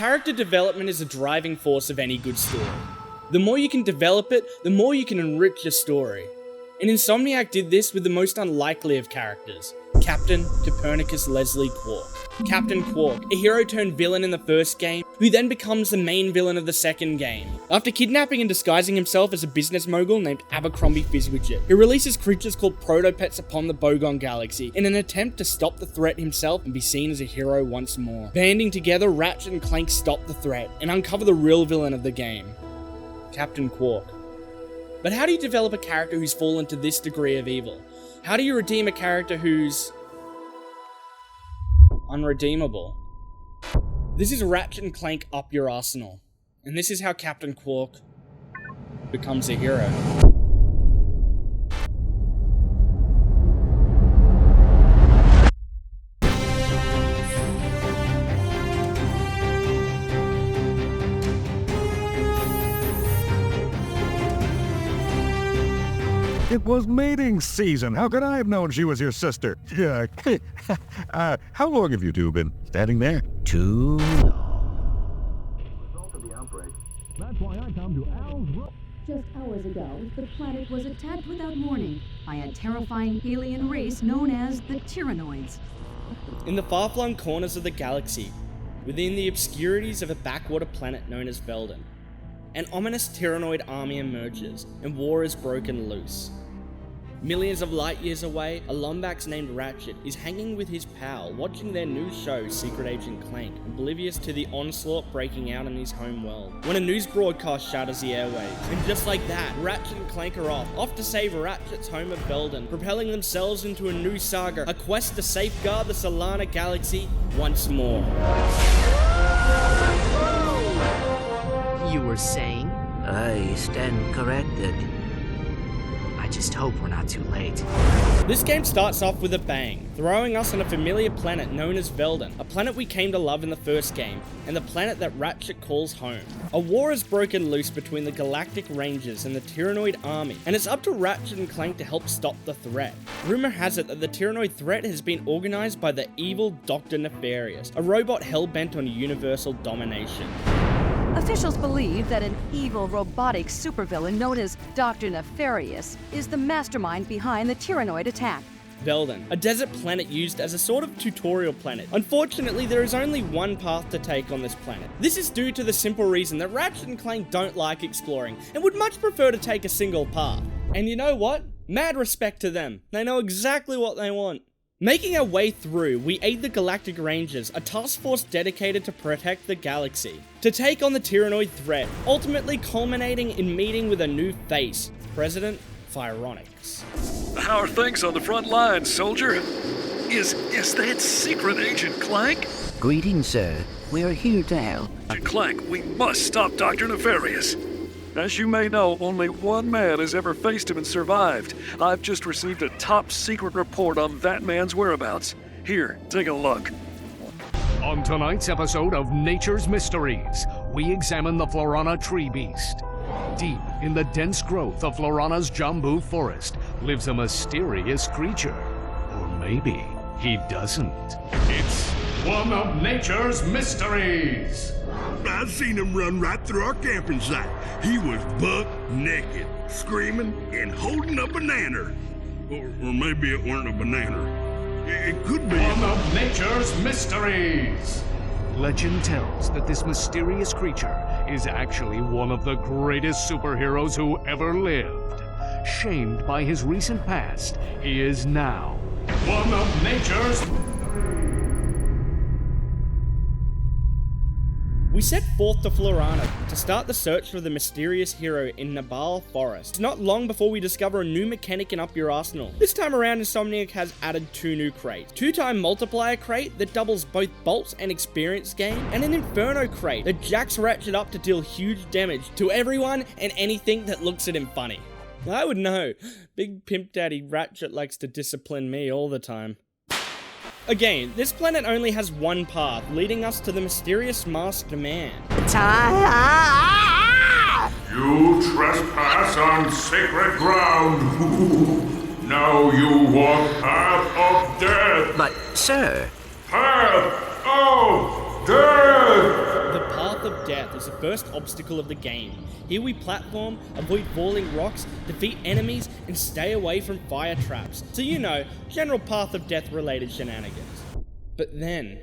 Character development is a driving force of any good story. The more you can develop it, the more you can enrich your story. And Insomniac did this with the most unlikely of characters, Captain Copernicus Leslie Qwark. Captain Qwark, a hero turned villain in the first game, who then becomes the main villain of the second game. After kidnapping and disguising himself as a business mogul named Abercrombie Fizzwidget, he releases creatures called Protopets upon the Bogon Galaxy in an attempt to stop the threat himself and be seen as a hero once more. Banding together, Ratchet and Clank stop the threat and uncover the real villain of the game, Captain Qwark. But how do you develop a character who's fallen to this degree of evil? How do you redeem a character who's unredeemable? This is Ratchet and Clank Up Your Arsenal, and this is how Captain Qwark becomes a hero. It was mating season. How could I have known she was your sister? Yeah. How long have you two been standing there? Too long. Result of the outbreak. That's why I come to Al's. Just hours ago, the planet was attacked without warning by a terrifying alien race known as the Tyrannoids. In the far-flung corners of the galaxy, within the obscurities of a backwater planet known as Veldin, an ominous Tyrannoid army emerges, and war is broken loose. Millions of light years away, a Lombax named Ratchet is hanging with his pal, watching their new show, Secret Agent Clank, oblivious to the onslaught breaking out in his home world, when a news broadcast shatters the airwaves. And just like that, Ratchet and Clank are off to save Ratchet's home of Veldin, propelling themselves into a new saga, a quest to safeguard the Solana galaxy once more. You were saying? I stand corrected. I just hope we're not too late. This game starts off with a bang, throwing us on a familiar planet known as Veldin, a planet we came to love in the first game, and the planet that Ratchet calls home. A war has broken loose between the Galactic Rangers and the Tyrannoid army, and it's up to Ratchet and Clank to help stop the threat. Rumor has it that the Tyrannoid threat has been organized by the evil Dr. Nefarious, a robot hell-bent on universal domination. Officials believe that an evil robotic supervillain known as Dr. Nefarious is the mastermind behind the Tyrannoid attack. Veldin, a desert planet used as a sort of tutorial planet. Unfortunately, there is only one path to take on this planet. This is due to the simple reason that Ratchet and Clank don't like exploring and would much prefer to take a single path. And you know what? Mad respect to them. They know exactly what they want. Making our way through, we aid the Galactic Rangers, a task force dedicated to protect the galaxy, to take on the Tyrannoid threat, ultimately culminating in meeting with a new face, President Phyronix. How are things on the front lines, soldier? Is that Secret Agent Clank? Greetings, sir. We are here to help. Agent Clank, we must stop Dr. Nefarious. As you may know, only one man has ever faced him and survived. I've just received a top-secret report on that man's whereabouts. Here, take a look. On tonight's episode of Nature's Mysteries, we examine the Florana tree beast. Deep in the dense growth of Florana's Jambu forest lives a mysterious creature. Or maybe he doesn't. It's one of Nature's Mysteries. I seen him run right through our camping site. He was buck naked, screaming and holding a banana. Or maybe it weren't a banana. It could be. One of Nature's Mysteries. Legend tells that this mysterious creature is actually one of the greatest superheroes who ever lived. Shamed by his recent past, he is now one of Nature's. We set forth to Florana to start the search for the mysterious hero in Nabal Forest. It's not long before we discover a new mechanic in Up Your Arsenal. This time around, Insomniac has added 2 new crates. 2-time multiplier crate that doubles both bolts and experience gain, and an Inferno crate that jacks Ratchet up to deal huge damage to everyone and anything that looks at him funny. I would know. Big Pimp Daddy Ratchet likes to discipline me all the time. Again, this planet only has one path, leading us to the mysterious masked man. You trespass on sacred ground. Now you walk path of death. But, sir... Path of death! The becomes the first obstacle of the game. Here we platform, avoid falling rocks, defeat enemies, and stay away from fire traps. So you know, general path of death related shenanigans. But then...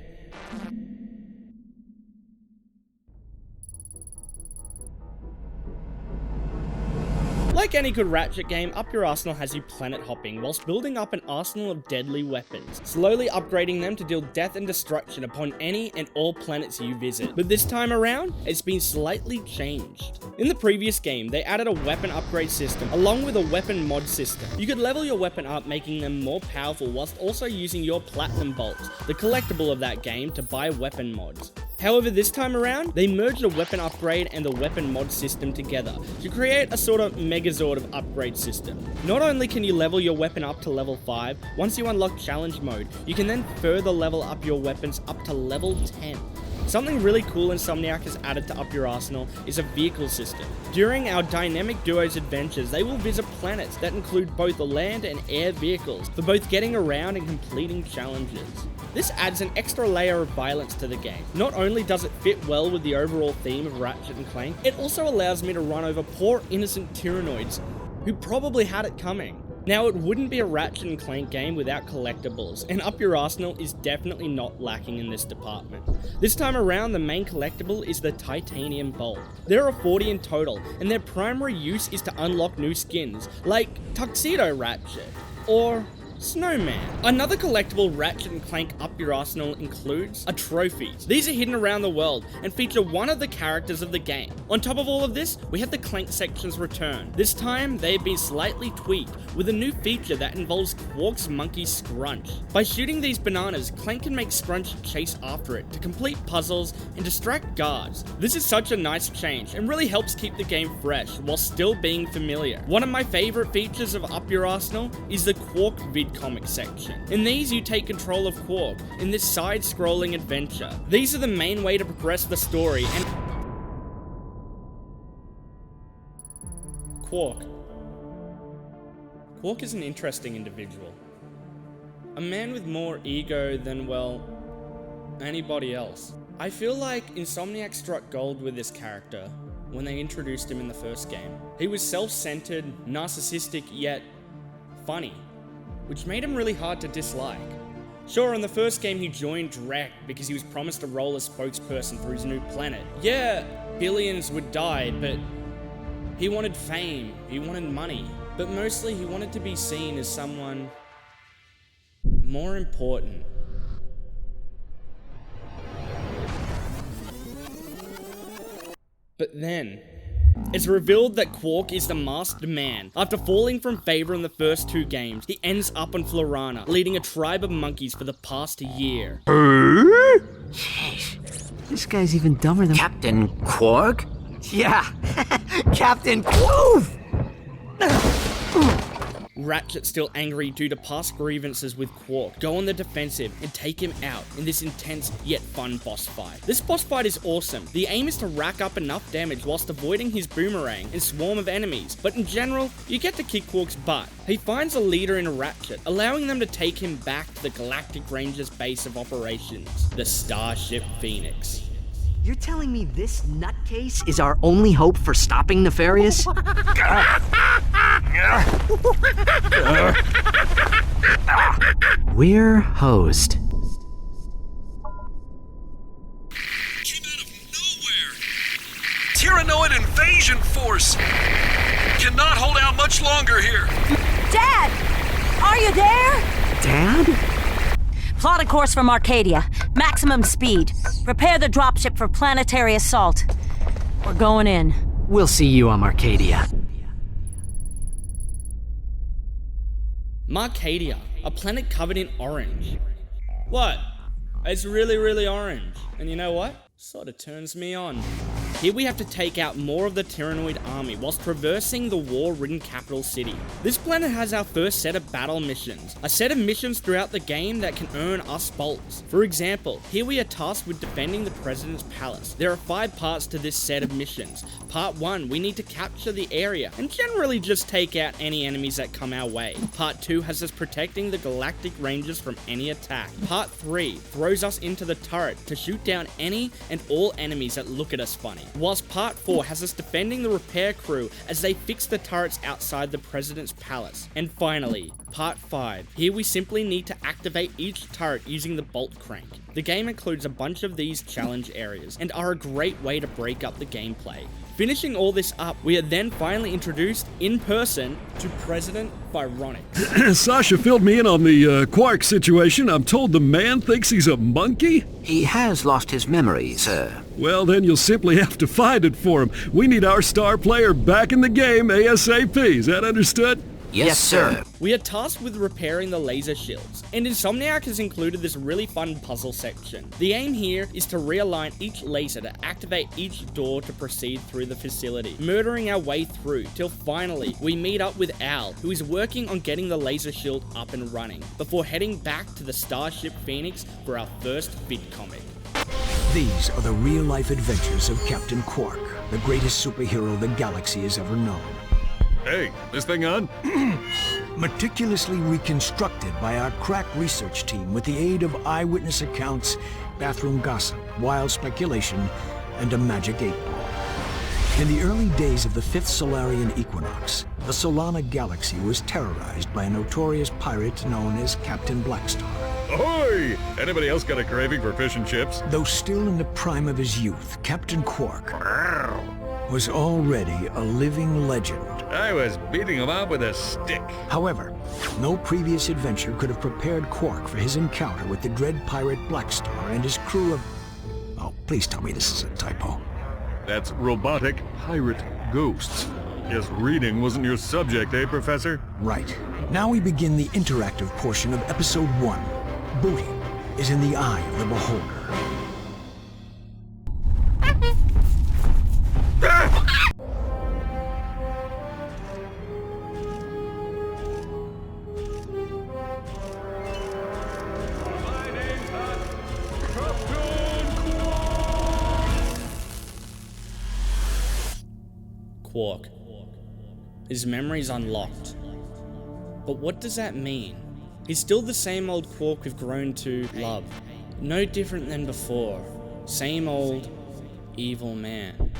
like any good Ratchet game, Up Your Arsenal has you planet hopping, whilst building up an arsenal of deadly weapons, slowly upgrading them to deal death and destruction upon any and all planets you visit. But this time around, it's been slightly changed. In the previous game, they added a weapon upgrade system, along with a weapon mod system. You could level your weapon up, making them more powerful, whilst also using your platinum bolts, the collectible of that game, to buy weapon mods. However, this time around, they merged the weapon upgrade and the weapon mod system together to create a sort of megazord of upgrade system. Not only can you level your weapon up to level 5, once you unlock challenge mode, you can then further level up your weapons up to level 10. Something really cool Insomniac has added to Up Your Arsenal is a vehicle system. During our Dynamic Duo's adventures, they will visit planets that include both land and air vehicles for both getting around and completing challenges. This adds an extra layer of violence to the game. Not only does it fit well with the overall theme of Ratchet and Clank, it also allows me to run over poor innocent Tyrannoids who probably had it coming. Now, it wouldn't be a Ratchet and Clank game without collectibles, and Up Your Arsenal is definitely not lacking in this department. This time around, the main collectible is the Titanium Bolt. There are 40 in total, and their primary use is to unlock new skins, like Tuxedo Ratchet, or Snowman. Another collectible Ratchet and Clank Up Your Arsenal includes a trophies. These are hidden around the world and feature one of the characters of the game. On top of all of this, we have the Clank sections return. This time, they've been slightly tweaked with a new feature that involves Qwark's monkey Scrunch. By shooting these bananas, Clank can make Scrunch chase after it to complete puzzles and distract guards. This is such a nice change and really helps keep the game fresh while still being familiar. One of my favorite features of Up Your Arsenal is the Qwark vid comic section. In these, you take control of Qwark in this side-scrolling adventure. These are the main way to progress the story, and Qwark is an interesting individual. A man with more ego than, well, anybody else. I feel like Insomniac struck gold with this character when they introduced him in the first game. He was self-centered, narcissistic, yet funny, which made him really hard to dislike. Sure, in the first game he joined Drek because he was promised a role as spokesperson for his new planet. Yeah, billions would die, but he wanted fame, he wanted money, but mostly he wanted to be seen as someone more important. But then, it's revealed that Qwark is the masked man. After falling from favor in the first 2 games, he ends up on Florana, leading a tribe of monkeys for the past year. Jeez, this guy's even dumber than Captain Qwark? Yeah, Captain Qwark! Ratchet's still angry due to past grievances with Qwark. Go on the defensive and take him out in this intense yet fun boss fight. This boss fight is awesome. The aim is to rack up enough damage whilst avoiding his boomerang and swarm of enemies, but in general, you get to kick Qwark's butt. He finds a leader in Ratchet, allowing them to take him back to the Galactic Rangers base of operations, the Starship Phoenix. You're telling me this nutcase is our only hope for stopping Nefarious? We're hosed. Came out of nowhere! Tyrannoid invasion force! Cannot hold out much longer here! Dad! Are you there? Dad? Plot a course from Arcadia. Maximum speed. Prepare the dropship for planetary assault. We're going in. We'll see you on Arcadia. Marcadia, a planet covered in orange. What? It's really, really orange. And you know what? Sorta turns me on. Here we have to take out more of the Tyrannoid army whilst traversing the war-ridden capital city. This planet has our first set of battle missions, a set of missions throughout the game that can earn us bolts. For example, here we are tasked with defending the President's Palace. There are 5 parts to this set of missions. Part 1, we need to capture the area and generally just take out any enemies that come our way. Part 2 has us protecting the Galactic Rangers from any attack. Part 3 throws us into the turret to shoot down any and all enemies that look at us funny. whilst Part 4 has us defending the repair crew as they fix the turrets outside the President's Palace. And finally, Part 5. Here we simply need to activate each turret using the bolt crank. The game includes a bunch of these challenge areas and are a great way to break up the gameplay. Finishing all this up, we are then finally introduced in person to President Phyronix. Sasha filled me in on the Qwark situation. I'm told the man thinks he's a monkey? He has lost his memory, sir. Well, then you'll simply have to find it for him. We need our star player back in the game ASAP. Is that understood? Yes, sir. We are tasked with repairing the laser shields, and Insomniac has included this really fun puzzle section. The aim here is to realign each laser to activate each door to proceed through the facility, murdering our way through till finally we meet up with Al, who is working on getting the laser shield up and running, before heading back to the Starship Phoenix for our first vid comic. These are the real-life adventures of Captain Qwark, the greatest superhero the galaxy has ever known. Hey, this thing on? Meticulously reconstructed by our crack research team with the aid of eyewitness accounts, bathroom gossip, wild speculation, and a magic 8-ball. In the early days of the 5th Solarian equinox, the Solana galaxy was terrorized by a notorious pirate known as Captain Blackstar. Ahoy! Anybody else got a craving for fish and chips? Though still in the prime of his youth, Captain Qwark was already a living legend. I was beating him up with a stick. However, no previous adventure could have prepared Qwark for his encounter with the dread pirate Blackstar and his crew of... Oh, please tell me this is a typo. That's robotic pirate ghosts. Guess reading wasn't your subject, eh, Professor? Right. Now we begin the interactive portion of Episode 1. Booty is in the eye of the beholder. Qwark. His memory's unlocked. But what does that mean? He's still the same old Qwark we've grown to love. No different than before. Same old evil man.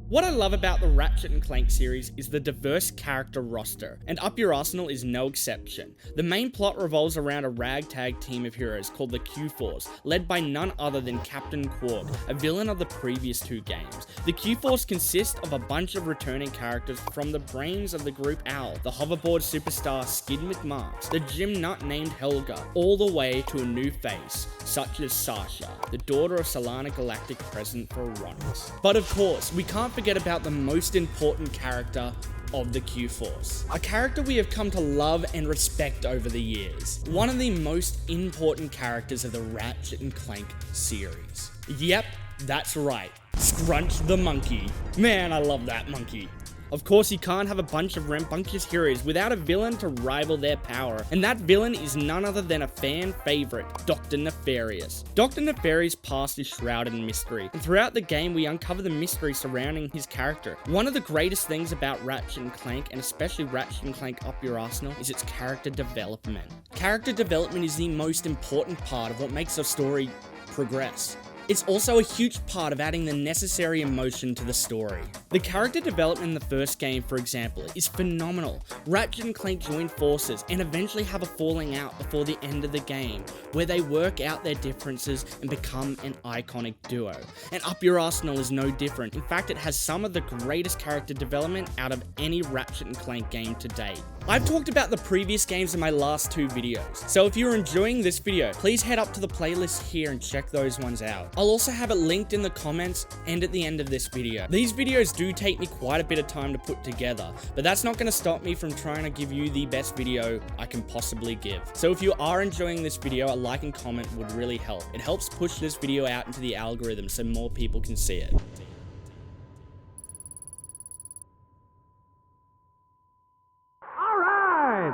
What I love about the Ratchet & Clank series is the diverse character roster, and Up Your Arsenal is no exception. The main plot revolves around a ragtag team of heroes called the Q-Force, led by none other than Captain Qwark, a villain of the previous 2 games. The Q-Force consists of a bunch of returning characters from the brains of the group Owl, the hoverboard superstar Skid McMarks, the gym nut named Helga, all the way to a new face, such as Sasha, the daughter of Solana Galactic President Phyronix. But of course, we can't forget about the most important character of the Q-Force. A character we have come to love and respect over the years. One of the most important characters of the Ratchet & Clank series. Yep, that's right. Scrunch the monkey. Man, I love that monkey. Of course, you can't have a bunch of rambunctious heroes without a villain to rival their power, and that villain is none other than a fan favorite, Dr. Nefarious. Dr. Nefarious' past is shrouded in mystery, and throughout the game we uncover the mystery surrounding his character. One of the greatest things about Ratchet & Clank, and especially Ratchet & Clank Up Your Arsenal, is its character development. Character development is the most important part of what makes a story progress. It's also a huge part of adding the necessary emotion to the story. The character development in the first game, for example, is phenomenal. Ratchet and Clank join forces and eventually have a falling out before the end of the game, where they work out their differences and become an iconic duo. And Up Your Arsenal is no different. In fact, it has some of the greatest character development out of any Ratchet and Clank game to date. I've talked about the previous games in my last 2 videos, so if you're enjoying this video, please head up to the playlist here and check those ones out. I'll also have it linked in the comments and at the end of this video. These videos do take me quite a bit of time to put together, but that's not going to stop me from trying to give you the best video I can possibly give. So if you are enjoying this video, a like and comment would really help. It helps push this video out into the algorithm so more people can see it.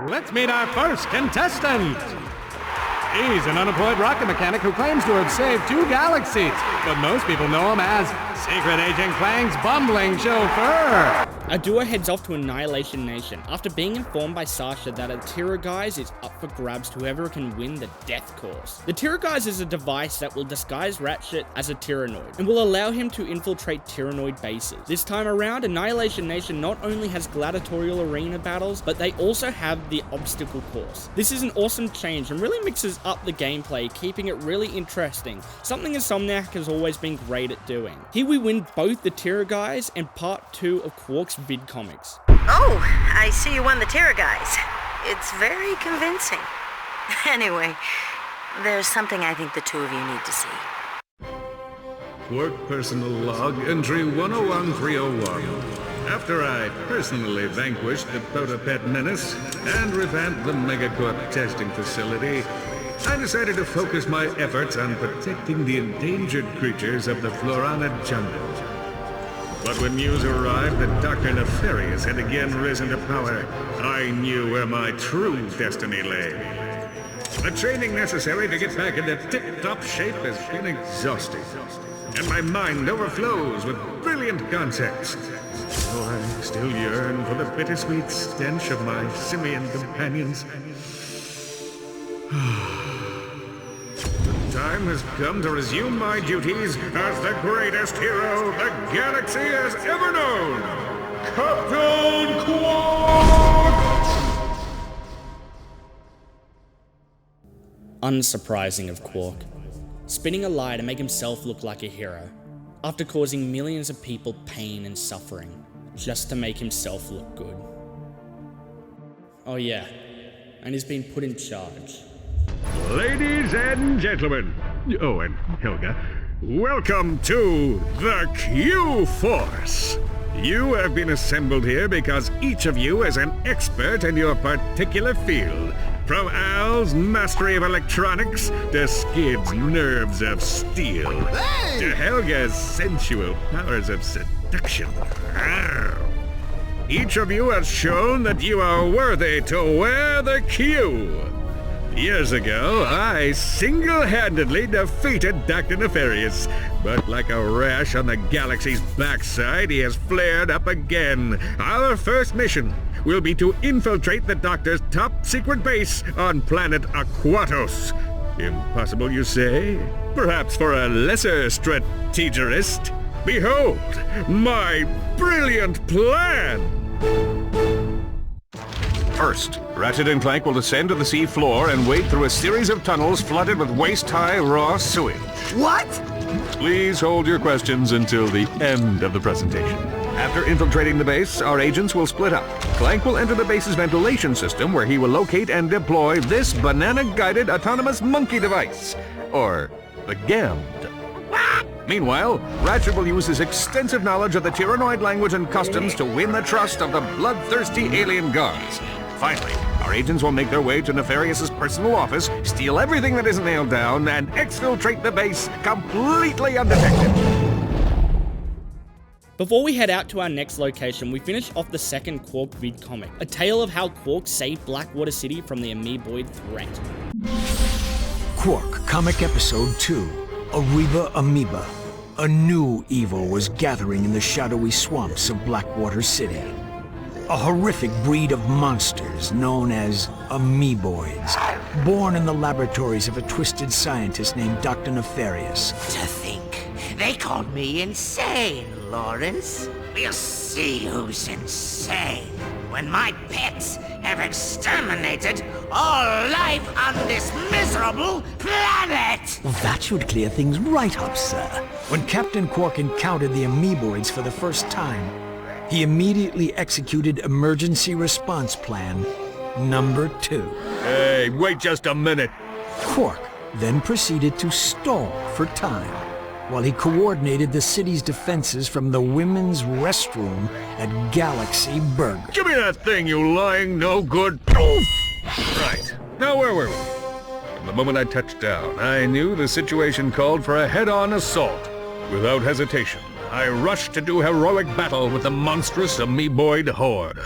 Let's meet our first contestant. He's an unemployed rocket mechanic who claims to have saved 2 galaxies, but most people know him as Secret Agent Clang's bumbling chauffeur. Our duo heads off to Annihilation Nation after being informed by Sasha that a Tiraguise is up for grabs to whoever can win the Death Course. The Tiraguise is a device that will disguise Ratchet as a Tyrannoid and will allow him to infiltrate Tyrannoid bases. This time around, Annihilation Nation not only has gladiatorial arena battles, but they also have the obstacle course. This is an awesome change and really mixes up the gameplay, keeping it really interesting, something Insomniac has always been great at doing. Here we win both the Tiraguise and part 2 of Qwark's vid comics. Oh, I see you won the Tiraguise. It's very convincing. Anyway, there's something I think the two of you need to see. Qwark personal log, entry 101301. After I personally vanquished the Protopet menace and revamped the Megacorp testing facility, I decided to focus my efforts on protecting the endangered creatures of the Florana jungle. But when news arrived that Dr. Nefarious had again risen to power, I knew where my true destiny lay. The training necessary to get back into tip-top shape has been exhausting, and my mind overflows with brilliant concepts. Though I still yearn for the bittersweet stench of my simian companions. The time has come to resume my duties as the greatest hero the galaxy has ever known, Captain Qwark! Unsurprising of Qwark, spinning a lie to make himself look like a hero, after causing millions of people pain and suffering, just to make himself look good. Oh yeah, and he's been put in charge. Ladies and gentlemen, oh, and Helga, welcome to the Q-Force. You have been assembled here because each of you is an expert in your particular field. From Al's mastery of electronics to Skid's nerves of steel, to Helga's sensual powers of seduction. Each of you has shown that you are worthy to wear the Q. Years ago, I single-handedly defeated Dr. Nefarious, but like a rash on the galaxy's backside, he has flared up again. Our first mission will be to infiltrate the Doctor's top-secret base on planet Aquatos. Impossible, you say? Perhaps for a lesser strategist? Behold, my brilliant plan! First, Ratchet and Clank will descend to the sea floor and wade through a series of tunnels flooded with waist-high raw sewage. What? Please hold your questions until the end of the presentation. After infiltrating the base, our agents will split up. Clank will enter the base's ventilation system, where he will locate and deploy this banana-guided autonomous monkey device, or the GAMD. Meanwhile, Ratchet will use his extensive knowledge of the Tyrannoid language and customs to win the trust of the bloodthirsty alien guards. Finally, our agents will make their way to Nefarious's personal office, steal everything that isn't nailed down, and exfiltrate the base completely undetected. Before we head out to our next location, we finish off the second Qwark vid comic, a tale of how Qwark saved Blackwater City from the amoeboid threat. Qwark, Comic Episode 2, Ariba Amoeba. A new evil was gathering in the shadowy swamps of Blackwater City. A horrific breed of monsters known as amoeboids, born in the laboratories of a twisted scientist named Dr. Nefarious. To think, they called me insane, Lawrence. We'll see who's insane when my pets have exterminated all life on this miserable planet! Well, that should clear things right up, sir. When Captain Qwark encountered the amoeboids for the first time, he immediately executed Emergency Response Plan number 2. Hey, wait just a minute. Qwark then proceeded to stall for time, while he coordinated the city's defenses from the women's restroom at Galaxy Burger. Give me that thing, you lying no-good... Right, now where were we? From the moment I touched down, I knew the situation called for a head-on assault. Without hesitation, I rushed to do heroic battle with the monstrous amoeboid horde.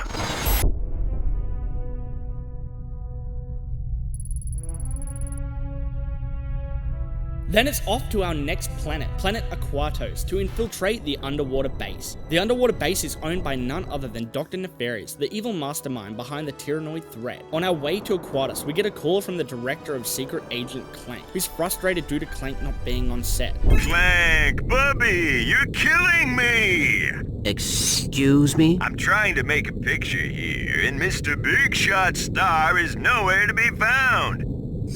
Then it's off to our next planet, Planet Aquatos, to infiltrate the underwater base. The underwater base is owned by none other than Dr. Nefarious, the evil mastermind behind the Tyrannoid threat. On our way to Aquatos, we get a call from the director of Secret Agent Clank, who's frustrated due to Clank not being on set. Clank, Bubby, you're killing me! Excuse me? I'm trying to make a picture here, and Mr. Big Shot Star is nowhere to be found.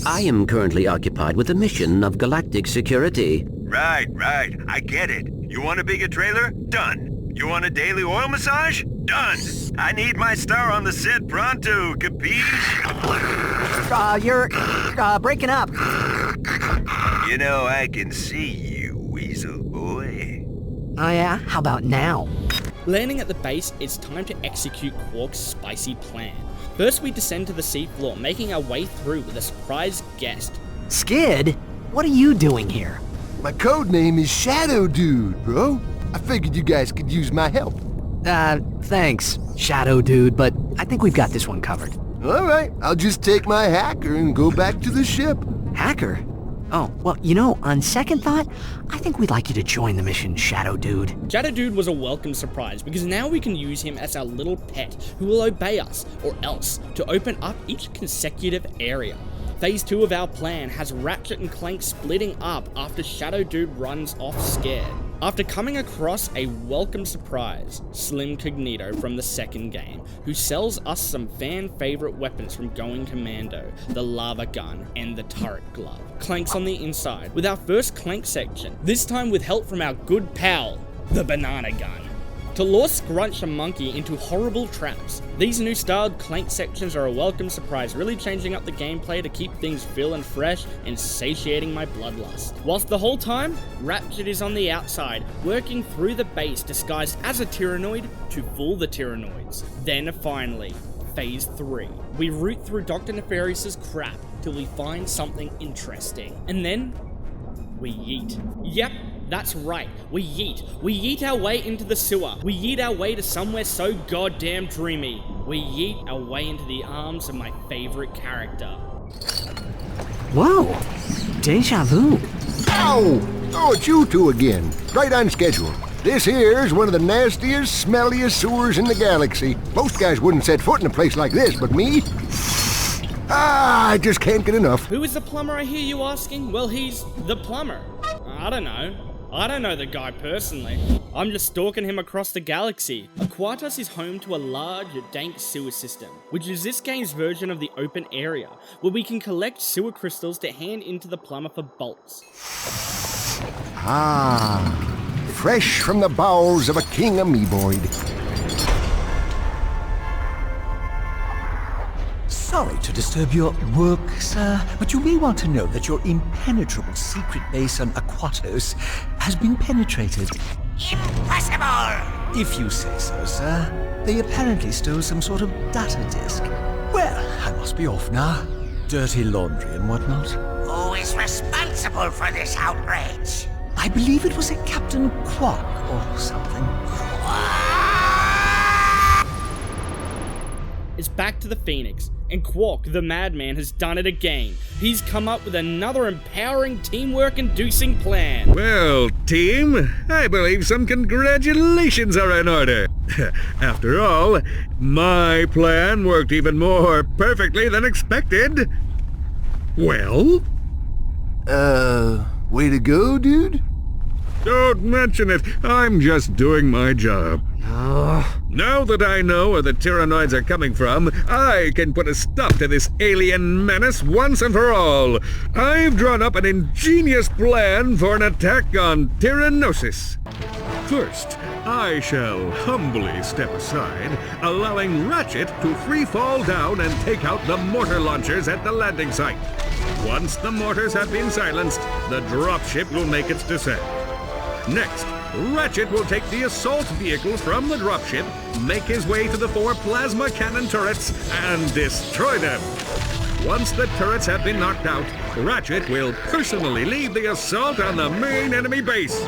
I am currently occupied with a mission of galactic security. Right, I get it. You want a bigger trailer? Done. You want a daily oil massage? Done. I need my star on the set pronto, capiche? You're breaking up. You know, I can see you, weasel boy. Oh yeah? How about now? Landing at the base, it's time to execute Qwark's spicy plan. First, we descend to the seafloor, making our way through with a surprise guest. Skid? What are you doing here? My code name is Shadow Dude, bro. I figured you guys could use my help. Thanks, Shadow Dude, but I think we've got this one covered. All right, I'll just take my hacker and go back to the ship. Hacker? Oh, well, you know, on second thought, I think we'd like you to join the mission, Shadow Dude. Shadow Dude was a welcome surprise, because now we can use him as our little pet who will obey us, or else, to open up each consecutive area. Phase 2 of our plan has Ratchet and Clank splitting up after Shadow Dude runs off scared. After coming across a welcome surprise, Slim Cognito from the second game, who sells us some fan-favorite weapons from going Commando, the lava gun and the turret glove. Clank's on the inside, with our first Clank section, this time with help from our good pal, the banana gun, to lure Scrunch a monkey into horrible traps. These new styled Clank sections are a welcome surprise, really changing up the gameplay to keep things feeling fresh and satiating my bloodlust. Whilst the whole time, Ratchet is on the outside, working through the base disguised as a Tyrannoid to fool the Tyrannoids. Then finally, Phase 3. We root through Dr. Nefarious's crap till we find something interesting. And then, we yeet. Yep, that's right, we yeet. We yeet our way into the sewer. We yeet our way to somewhere so goddamn dreamy. We yeet our way into the arms of my favorite character. Whoa, deja vu. Ow! Oh, it's you two again. Right on schedule. This here's one of the nastiest, smelliest sewers in the galaxy. Most guys wouldn't set foot in a place like this, but me? I just can't get enough. Who is the plumber, I hear you asking? Well, he's the plumber. I don't know. I don't know the guy personally. I'm just stalking him across the galaxy. Aquatos is home to a large, dank sewer system, which is this game's version of the open area, where we can collect sewer crystals to hand into the plumber for bolts. Fresh from the bowels of a king amoeboid. Sorry to disturb your work, sir, but you may want to know that your impenetrable secret base on Aquatos has been penetrated. Impossible! If you say so, sir. They apparently stole some sort of data disk. Well, I must be off now. Dirty laundry and whatnot. Who is responsible for this outrage? I believe it was a Captain Qwark or something. It's back to the Phoenix, and Qwark, the madman, has done it again. He's come up with another empowering, teamwork-inducing plan. Well, team, I believe some congratulations are in order. After all, my plan worked even more perfectly than expected. Well? Way to go, dude? Don't mention it. I'm just doing my job. Now that I know where the Tyrannoids are coming from, I can put a stop to this alien menace once and for all. I've drawn up an ingenious plan for an attack on Tyrannosis. First, I shall humbly step aside, allowing Ratchet to free fall down and take out the mortar launchers at the landing site. Once the mortars have been silenced, the dropship will make its descent. Next, Ratchet will take the assault vehicle from the dropship, make his way to the 4 plasma cannon turrets, and destroy them. Once the turrets have been knocked out, Ratchet will personally lead the assault on the main enemy base.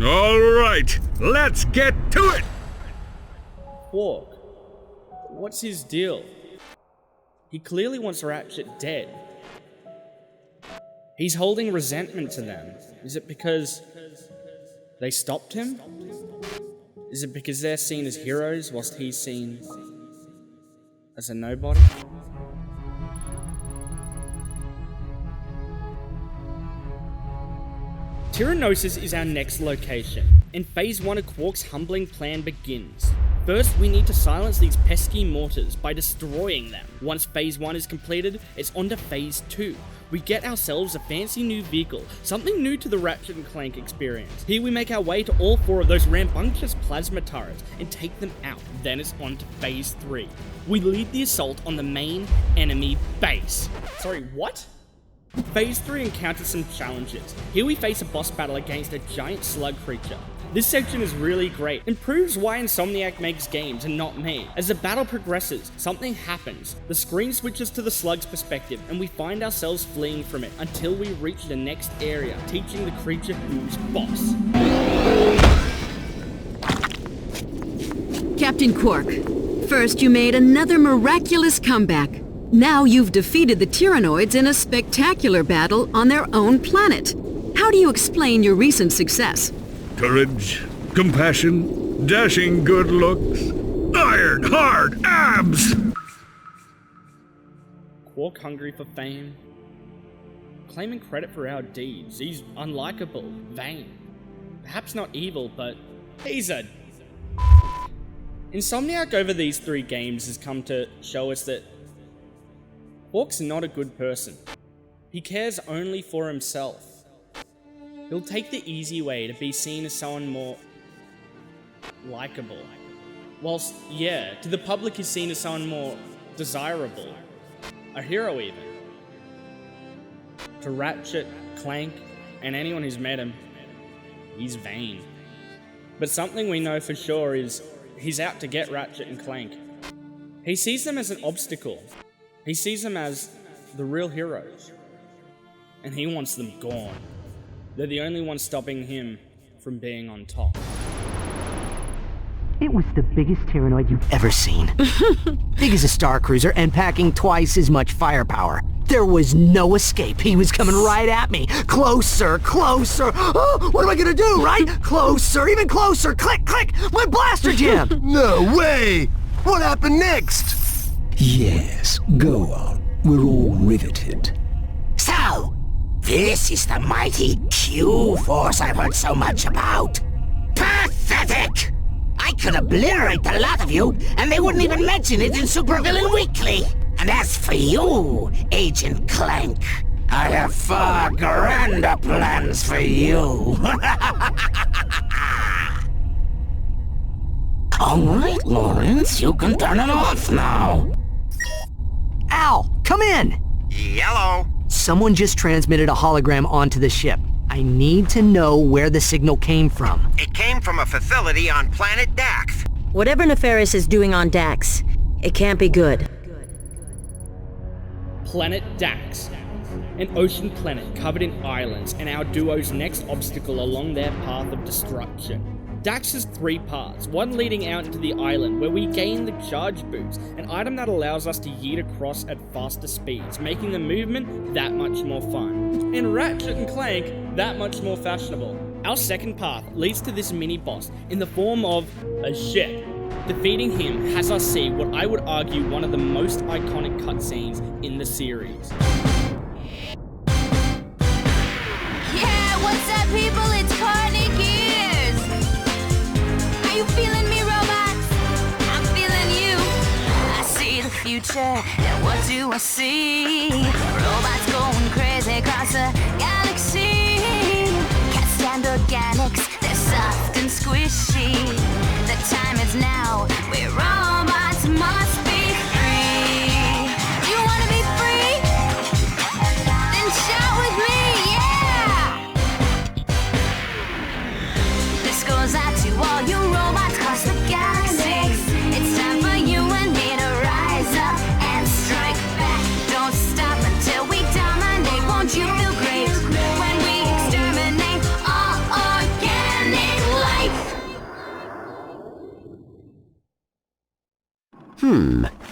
All right, let's get to it! Qwark, what's his deal? He clearly wants Ratchet dead. He's holding resentment to them. Is it because they stopped him? Is it because they're seen as heroes whilst he's seen as a nobody? Tyrannosis is our next location, and Phase 1 of Qwark's humbling plan begins. First, we need to silence these pesky mortars by destroying them. Once Phase 1 is completed, it's on to Phase 2. We get ourselves a fancy new vehicle, something new to the Ratchet & Clank experience. Here we make our way to all 4 of those rambunctious plasma turrets and take them out. Then it's on to Phase 3. We lead the assault on the main enemy base. Sorry, what? Phase 3 encounters some challenges. Here we face a boss battle against a giant slug creature. This section is really great and proves why Insomniac makes games and not me. As the battle progresses, something happens. The screen switches to the slug's perspective and we find ourselves fleeing from it until we reach the next area, teaching the creature who's boss. Captain Qwark, first you made another miraculous comeback. Now you've defeated the Tyrannoids in a spectacular battle on their own planet. How do you explain your recent success? Courage, compassion, dashing good looks, iron hard abs! Qwark hungry for fame, claiming credit for our deeds. He's unlikable, vain, perhaps not evil, but he's a... Insomniac over these 3 games has come to show us that Qwark's not a good person. He cares only for himself. He'll take the easy way to be seen as someone more likable. Whilst, yeah, to the public he's seen as someone more desirable. A hero even. To Ratchet, Clank, and anyone who's met him, he's vain. But something we know for sure is he's out to get Ratchet and Clank. He sees them as an obstacle. He sees them as the real heroes. And he wants them gone. They're the only ones stopping him from being on top. It was the biggest Tyrannoid you've ever seen. Big as a Star Cruiser and packing twice as much firepower. There was no escape. He was coming right at me. Closer, closer. Oh, what am I gonna do, right? Closer, even closer. Click, click, my blaster jammed. No way! What happened next? Yes, go on. We're all riveted. So, this is the mighty Q-Force I've heard so much about. Pathetic! I could obliterate the lot of you, and they wouldn't even mention it in Supervillain Weekly. And as for you, Agent Clank, I have far grander plans for you. All right, Lawrence, you can turn it off now. Al, come in! Yellow. Someone just transmitted a hologram onto the ship. I need to know where the signal came from. It came from a facility on planet Dax. Whatever Nefarious is doing on Dax, it can't be good. Planet Dax, an ocean planet covered in islands, and our duo's next obstacle along their path of destruction. Dax has 3 parts, one leading out into the island where we gain the charge boots, an item that allows us to yeet across at faster speeds, making the movement that much more fun. And Ratchet and Clank that much more fashionable. Our second path leads to this mini-boss in the form of a ship. Defeating him has us see what I would argue one of the most iconic cutscenes in the series. Yeah, what's up people? It's Carney Gears! Are you feeling me, robots? I'm feeling you. I see the future, and what do I see? Robots going crazy across the galaxy. Can't stand organics, they're soft and squishy. The time is now, where robots must be free. You wanna be free? Then shout with me, yeah! This goes out to all you robots across the galaxy. It's time for you and me to rise up and strike back. Don't stop until we dominate. Won't you feel great when we exterminate all organic life?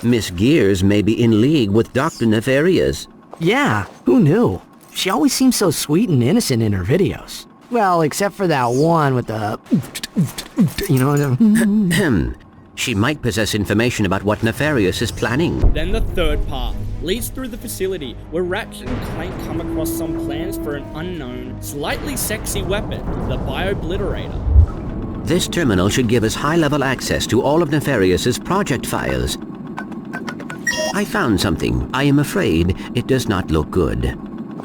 Miss Gears may be in league with Dr. Nefarious. Yeah, who knew? She always seems so sweet and innocent in her videos. Well, except for that one with the... You know... She might possess information about what Nefarious is planning. Then the third path leads through the facility where Ratchet and Clank come across some plans for an unknown, slightly sexy weapon, the Bio-Obliterator. This terminal should give us high-level access to all of Nefarious's project files. I found something. I am afraid it does not look good.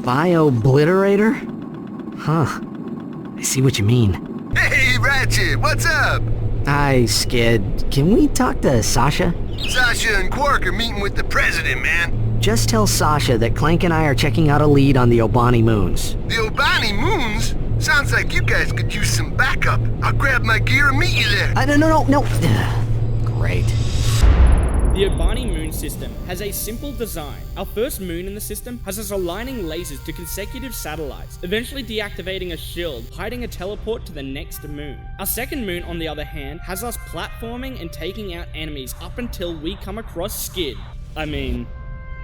Bio-Obliterator? Huh. I see what you mean. Hey, Ratchet, what's up? Hi, Skid. Can we talk to Sasha? Sasha and Qwark are meeting with the president, man. Just tell Sasha that Clank and I are checking out a lead on the Obani Moons. The Obani Moons? Sounds like you guys could use some backup. I'll grab my gear and meet you there. No. Great. The Obani Moon system has a simple design. Our first moon in the system has us aligning lasers to consecutive satellites, eventually deactivating a shield, hiding a teleport to the next moon. Our second moon, on the other hand, has us platforming and taking out enemies up until we come across Skid.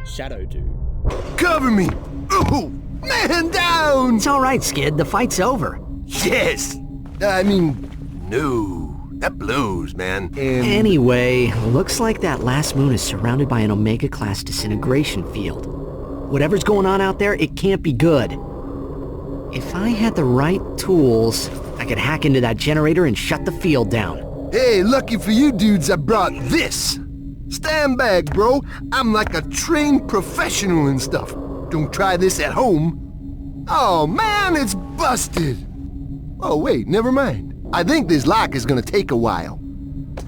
Shadow Dude. Cover me! Ooh! Man down! It's alright, Skid. The fight's over. Yes! No. That blows, man. Anyway, looks like that last moon is surrounded by an Omega-class disintegration field. Whatever's going on out there, it can't be good. If I had the right tools, I could hack into that generator and shut the field down. Hey, lucky for you dudes, I brought this. Stand back, bro. I'm like a trained professional and stuff. Don't try this at home. Oh, man, it's busted. Oh, wait, never mind. I think this lock is gonna take a while.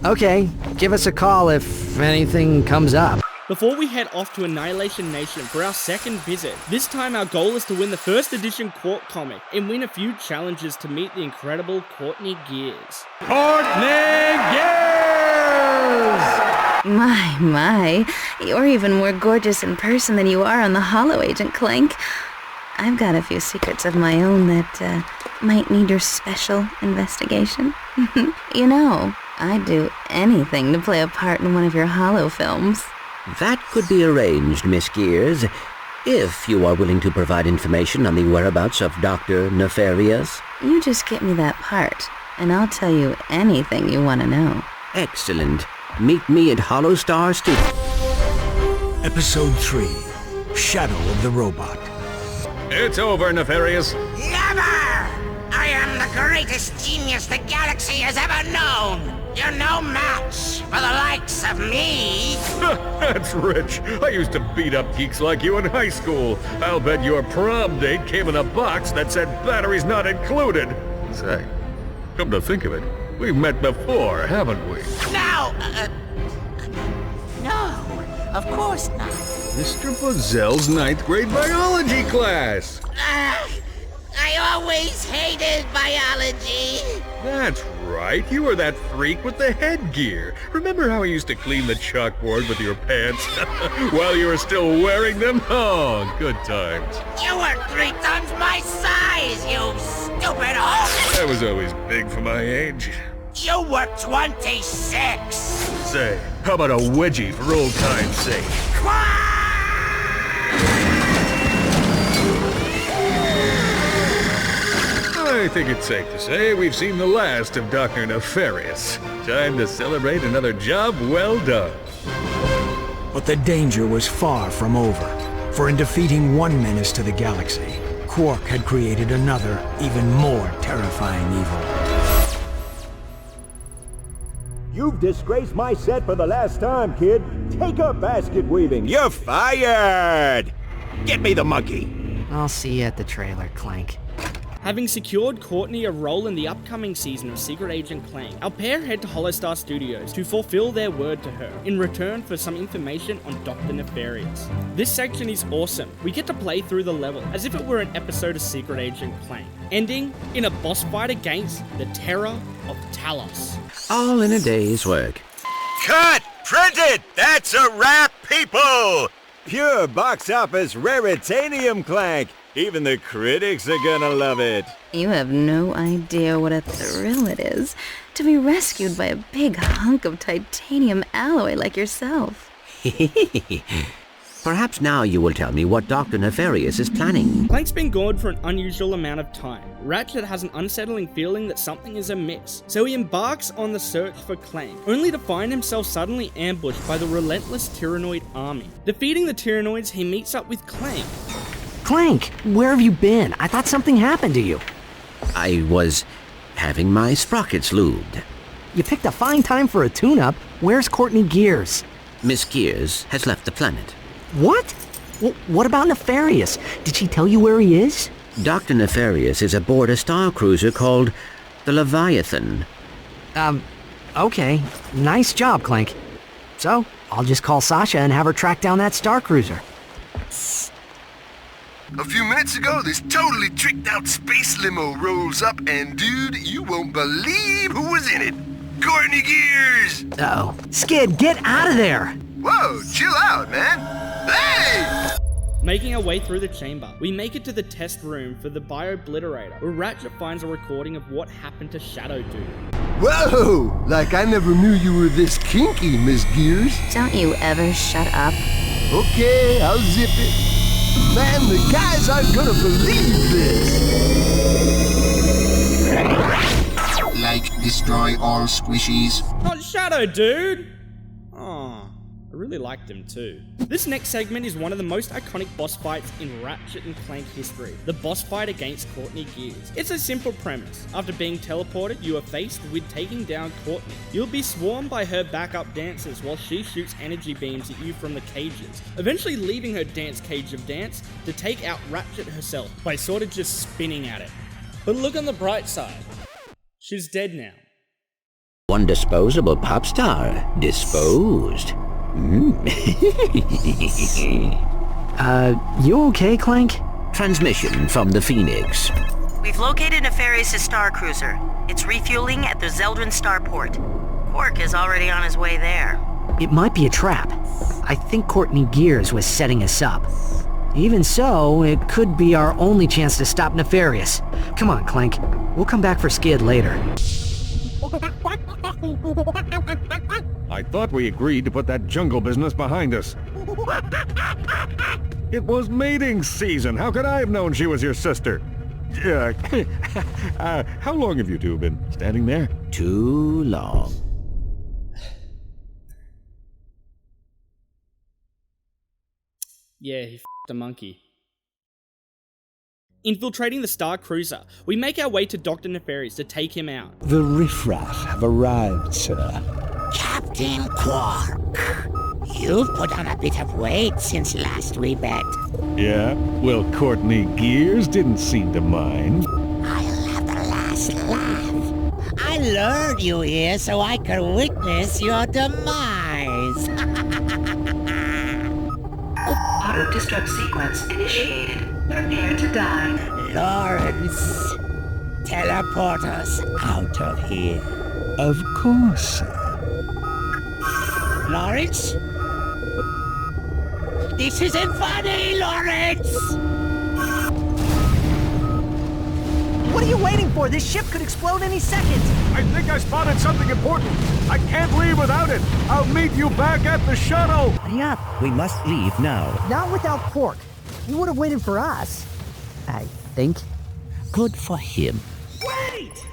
Okay, give us a call if anything comes up. Before we head off to Annihilation Nation for our second visit, this time our goal is to win the first edition Qwark comic and win a few challenges to meet the incredible Courtney Gears. Courtney Gears! My, you're even more gorgeous in person than you are on the Holo, Agent Clank. I've got a few secrets of my own that, might need your special investigation. You know, I'd do anything to play a part in one of your Holo films. That could be arranged, Miss Gears, if you are willing to provide information on the whereabouts of Dr. Nefarious. You just get me that part, and I'll tell you anything you want to know. Excellent. Meet me at Holostar Studio. Episode 3, Shadow of the Robot. It's over, Nefarious. Never! I am the greatest genius the galaxy has ever known! You're no match for the likes of me! That's rich. I used to beat up geeks like you in high school. I'll bet your prom date came in a box that said batteries not included. Say, come to think of it, we've met before, haven't we? No, of course not. Mr. Buzzell's 9th grade biology class! I always hated biology. That's right, you were that freak with the headgear. Remember how you used to clean the chalkboard with your pants while you were still wearing them? Oh, good times. You were 3 times my size, you stupid hoe! I was always big for my age. You were 26! Say, how about a wedgie for old time's sake? I think it's safe to say we've seen the last of Dr. Nefarious. Time to celebrate another job well done. But the danger was far from over, for in defeating one menace to the galaxy, Qwark had created another, even more terrifying evil. You've disgraced my set for the last time, kid. Take up basket weaving. You're fired! Get me the monkey. I'll see you at the trailer, Clank. Having secured Courtney a role in the upcoming season of Secret Agent Clank, our pair head to Holostar Studios to fulfill their word to her in return for some information on Dr. Nefarious. This section is awesome. We get to play through the level as if it were an episode of Secret Agent Clank, ending in a boss fight against the Terror of Talos. All in a day's work. Cut! Print it! That's a wrap, people! Pure box office raritanium, Clank. Even the critics are gonna love it. You have no idea what a thrill it is to be rescued by a big hunk of titanium alloy like yourself. Perhaps now you will tell me what Dr. Nefarious is planning. Clank's been gone for an unusual amount of time. Ratchet has an unsettling feeling that something is amiss, so he embarks on the search for Clank, only to find himself suddenly ambushed by the relentless Tyrannoid army. Defeating the Tyrannoids, he meets up with Clank. Clank, where have you been? I thought something happened to you. I was having my sprockets lubed. You picked a fine time for a tune-up. Where's Courtney Gears? Miss Gears has left the planet. What? What about Nefarious? Did she tell you where he is? Dr. Nefarious is aboard a star cruiser called the Leviathan. Okay. Nice job, Clank. So, I'll just call Sasha and have her track down that star cruiser. A few minutes ago, this totally tricked-out space limo rolls up, and dude, you won't believe who was in it. Courtney Gears! Uh-oh. Skid, get out of there! Whoa, chill out, man. Hey! Making our way through the chamber, we make it to the test room for the Bio-Obliterator, where Ratchet finds a recording of what happened to Shadow Dude. Whoa! Like I never knew you were this kinky, Miss Gears. Don't you ever shut up. Okay, I'll zip it. Man, the guys aren't gonna believe this. Like, destroy all squishies. Not Shadow Dude! Aw. I really liked him too. This next segment is one of the most iconic boss fights in Ratchet and Clank history, the boss fight against Courtney Gears. It's a simple premise. After being teleported, you are faced with taking down Courtney. You'll be swarmed by her backup dancers while she shoots energy beams at you from the cages, eventually leaving her dance cage of dance to take out Ratchet herself by sort of just spinning at it. But look on the bright side. She's dead now. One disposable pop star disposed. You okay, Clank? Transmission from the Phoenix. We've located Nefarious' star cruiser. It's refueling at the Zeldrin starport. Qwark is already on his way there. It might be a trap. I think Courtney Gears was setting us up. Even so, it could be our only chance to stop Nefarious. Come on, Clank. We'll come back for Skid later. I thought we agreed to put that jungle business behind us. It was mating season. How could I have known she was your sister? How long have you two been standing there? Too long. Yeah, he f***ed a monkey. Infiltrating the Star Cruiser, we make our way to Dr. Nefarious to take him out. The riffraff have arrived, sir. Captain Qwark, you've put on a bit of weight since last we met. Yeah? Well, Courtney Gears didn't seem to mind. I'll have the last laugh. I lured you here so I could witness your demise. Auto-destruct sequence initiated. Prepare to die. Lawrence, teleport us out of here. Of course, sir. Lawrence? This isn't funny, Lawrence! What are you waiting for? This ship could explode any second. I think I spotted something important. I can't leave without it. I'll meet you back at the shuttle. Hurry up. We must leave now. Not without Qwark. He would have waited for us. I think. Good for him. Wait!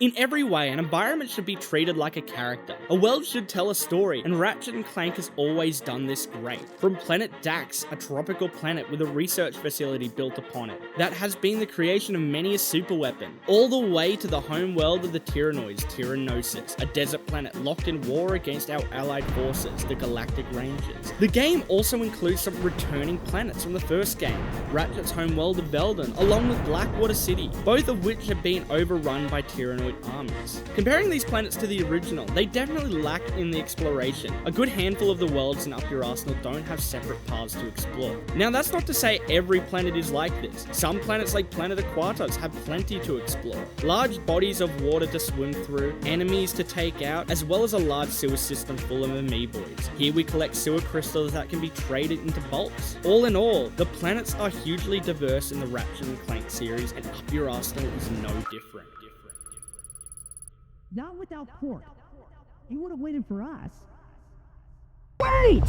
In every way, an environment should be treated like a character. A world should tell a story, and Ratchet and Clank has always done this great. From Planet Dax, a tropical planet with a research facility built upon it, that has been the creation of many a superweapon, all the way to the home world of the Tyrannoids, Tyrannosis, a desert planet locked in war against our allied forces, the Galactic Rangers. The game also includes some returning planets from the first game, Ratchet's home world of Veldon, along with Blackwater City, both of which have been overrun by Tyrannoid armies. Comparing these planets to the original, they definitely lack in the exploration. A good handful of the worlds in Up Your Arsenal don't have separate paths to explore. Now that's not to say every planet is like this. Some planets like Planet Aquatos have plenty to explore. Large bodies of water to swim through, enemies to take out, as well as a large sewer system full of amoeboids. Here we collect sewer crystals that can be traded into bulks. All in all, the planets are hugely diverse in the Ratchet and Clank series, and Up Your Arsenal is no different. Not without Qwark. He would have waited for us. Wait!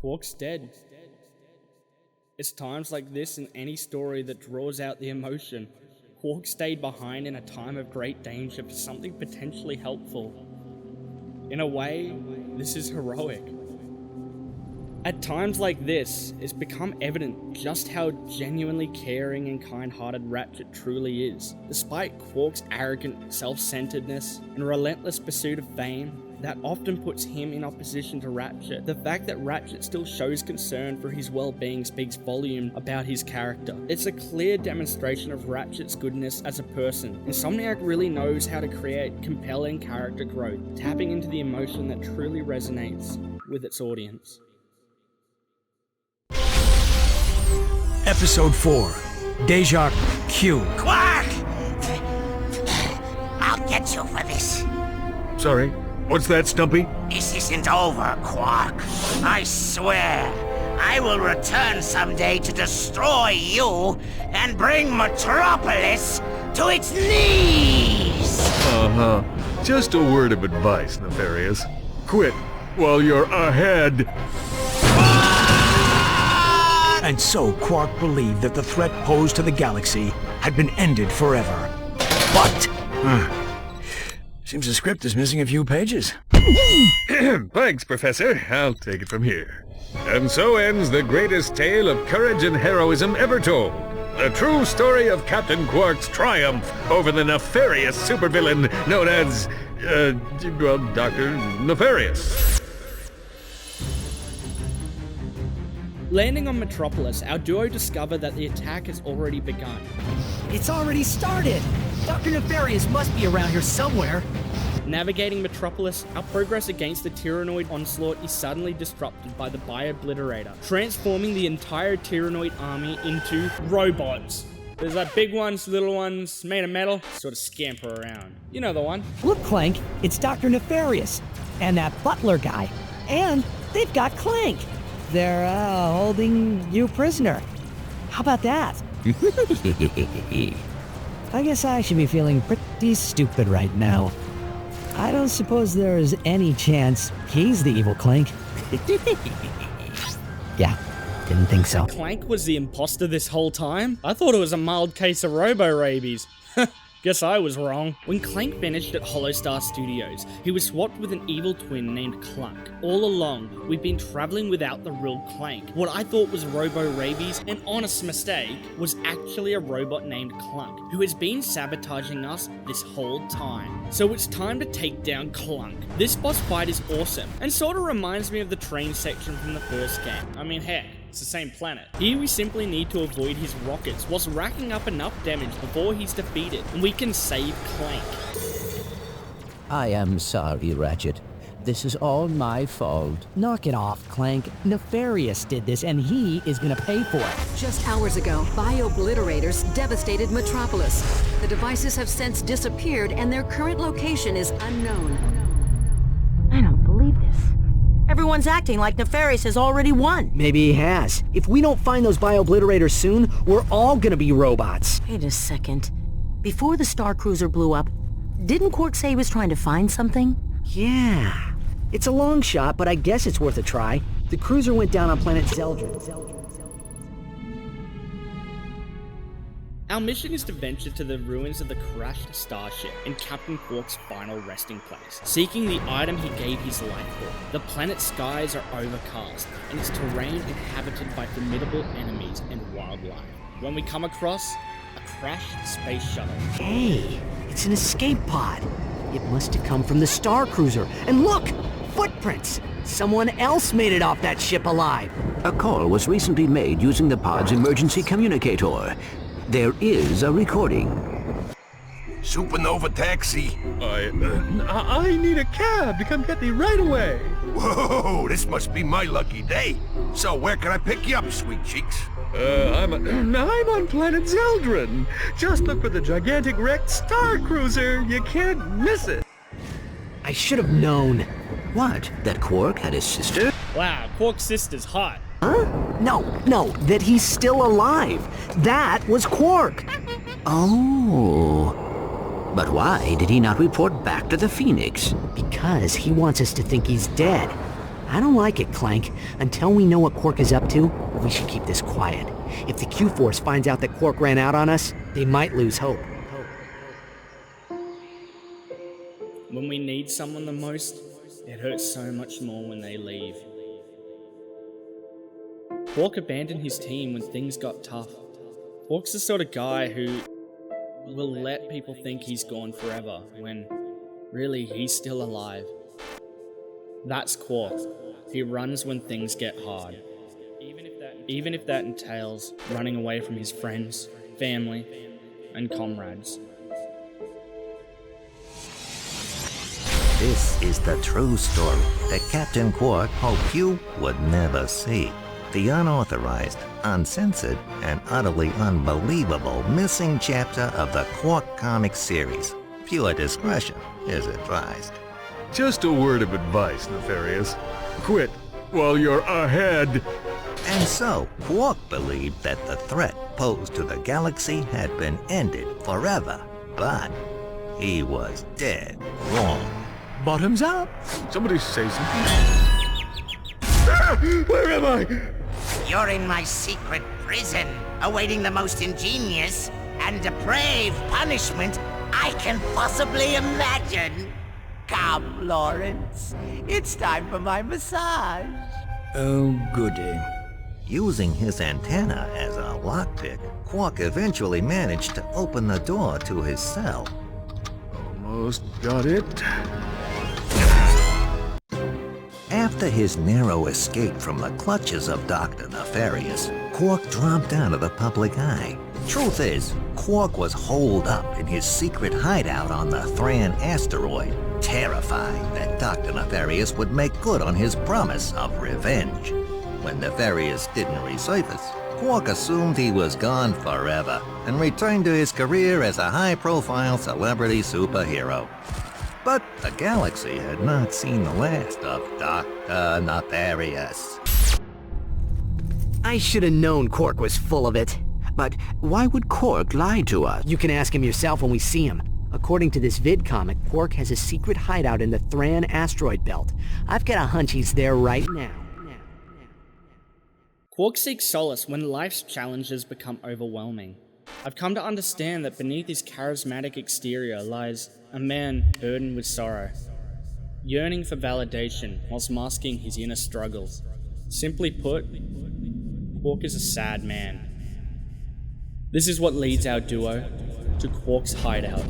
Qwark's dead. It's times like this in any story that draws out the emotion. Qwark stayed behind in a time of great danger for something potentially helpful. In a way, this is heroic. At times like this, it's become evident just how genuinely caring and kind-hearted Ratchet truly is. Despite Qwark's arrogant self-centeredness and relentless pursuit of fame, that often puts him in opposition to Ratchet. The fact that Ratchet still shows concern for his well-being speaks volume about his character. It's a clear demonstration of Ratchet's goodness as a person. Insomniac really knows how to create compelling character growth, tapping into the emotion that truly resonates with its audience. Episode 4, Jak Q. Qwark! I'll get you for this. Sorry, what's that, Stumpy? This isn't over, Qwark. I swear, I will return someday to destroy you and bring Metropolis to its knees! Uh-huh. Just a word of advice, Nefarious. Quit while you're ahead. And so Qwark believed that the threat posed to the galaxy had been ended forever. But... seems the script is missing a few pages. Thanks, Professor. I'll take it from here. And so ends the greatest tale of courage and heroism ever told. The true story of Captain Qwark's triumph over the nefarious supervillain known as, Dr. Nefarious. Landing on Metropolis, our duo discover that the attack has already begun. It's already started! Dr. Nefarious must be around here somewhere. Navigating Metropolis, our progress against the Tyrannoid onslaught is suddenly disrupted by the Bio-Obliterator, transforming the entire Tyrannoid army into robots. There's like big ones, little ones, made of metal, sort of scamper around. You know the one. Look, Clank, it's Dr. Nefarious, and that butler guy. And they've got Clank. They're, holding you prisoner. How about that? I guess I should be feeling pretty stupid right now. I don't suppose there's any chance he's the evil Clank. Yeah, didn't think so. Clank was the imposter this whole time? I thought it was a mild case of robo-rabies. Guess I was wrong. When Clank finished at Hollowstar Studios, he was swapped with an evil twin named Clunk. All along, we've been traveling without the real Clank. What I thought was robo-rabies, an honest mistake, was actually a robot named Clunk, who has been sabotaging us this whole time. So it's time to take down Clunk. This boss fight is awesome, and sort of reminds me of the train section from the first game. I mean, heck, it's the same planet. Here we simply need to avoid his rockets whilst racking up enough damage before he's defeated, and we can save Clank. I am sorry, Ratchet. This is all my fault. Knock it off, Clank. Nefarious did this, and he is gonna pay for it. Just hours ago, Bio-Obliterators devastated Metropolis. The devices have since disappeared, and their current location is unknown. I don't believe this. Everyone's acting like Nefarious has already won. Maybe he has. If we don't find those Bio-Obliterators soon, we're all gonna be robots. Wait a second. Before the Star Cruiser blew up, didn't Qwark say he was trying to find something? Yeah. It's a long shot, but I guess it's worth a try. The cruiser went down on planet Zeldrin. Our mission is to venture to the ruins of the crashed starship and Captain Qwark's final resting place, seeking the item he gave his life for. The planet's skies are overcast, and its terrain inhabited by formidable enemies and wildlife. When we come across a crashed space shuttle. Hey, it's an escape pod. It must have come from the Star Cruiser. And look! Footprints! Someone else made it off that ship alive. A call was recently made using the pod's emergency communicator. There is a recording. Supernova taxi. I need a cab to come get me right away. Whoa, this must be my lucky day. So where can I pick you up, sweet cheeks? I'm on planet Zeldrin. Just look for the gigantic wrecked Star Cruiser. You can't miss it. I should have known. What? That Qwark had his sister? Wow, Qwark's sister's hot. Huh? No, that he's still alive. That was Qwark. Oh. But why did he not report back to the Phoenix? Because he wants us to think he's dead. I don't like it, Clank. Until we know what Qwark is up to, we should keep this quiet. If the Q-Force finds out that Qwark ran out on us, they might lose hope. When we need someone the most, it hurts so much more when they leave. Qwark abandoned his team when things got tough. Qwark's the sort of guy who will let people think he's gone forever, when really he's still alive. That's Qwark. He runs when things get hard. Even if that entails running away from his friends, family, and comrades. This is the true story that Captain Qwark hoped you would never see. The unauthorized, uncensored, and utterly unbelievable missing chapter of the Qwark comic series. Pure discretion is advised. Just a word of advice, Nefarious. Quit while you're ahead. And so, Qwark believed that the threat posed to the galaxy had been ended forever, but he was dead wrong. Bottoms up. Somebody say something. Where am I? You're in my secret prison, awaiting the most ingenious and depraved punishment I can possibly imagine. Come, Lawrence. It's time for my massage. Oh, goody. Using his antenna as a lockpick, Qwark eventually managed to open the door to his cell. Almost got it. After his narrow escape from the clutches of Dr. Nefarious, Qwark dropped out of the public eye. Truth is, Qwark was holed up in his secret hideout on the Thran asteroid, terrified that Dr. Nefarious would make good on his promise of revenge. When Nefarious didn't resurface, Qwark assumed he was gone forever and returned to his career as a high-profile celebrity superhero. But the galaxy had not seen the last of Dr. Nefarious. I should have known Qwark was full of it. But why would Qwark lie to us? You can ask him yourself when we see him. According to this vid comic, Qwark has a secret hideout in the Thran asteroid belt. I've got a hunch he's there right now. Qwark seeks solace when life's challenges become overwhelming. I've come to understand that beneath his charismatic exterior lies a man burdened with sorrow, yearning for validation whilst masking his inner struggles. Simply put, Qwark is a sad man. This is what leads our duo to Qwark's hideout.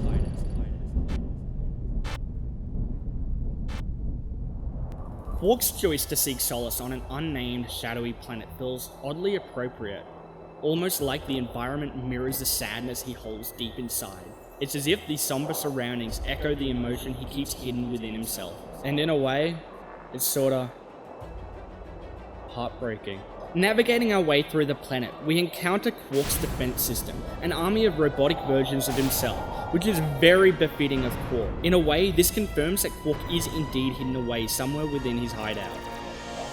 Qwark's choice to seek solace on an unnamed, shadowy planet feels oddly appropriate, almost like the environment mirrors the sadness he holds deep inside. It's as if these somber surroundings echo the emotion he keeps hidden within himself. And in a way, it's sorta heartbreaking. Navigating our way through the planet, we encounter Qwark's defense system, an army of robotic versions of himself, which is very befitting of Qwark. In a way, this confirms that Qwark is indeed hidden away somewhere within his hideout.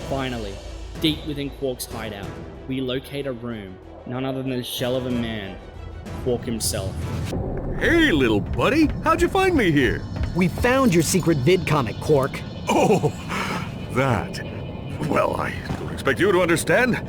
Finally, deep within Qwark's hideout, we locate a room, none other than the shell of a man, Qwark himself. Hey, little buddy, how'd you find me here? We found your secret vid comic, Qwark. Oh, that. Well, I don't expect you to understand.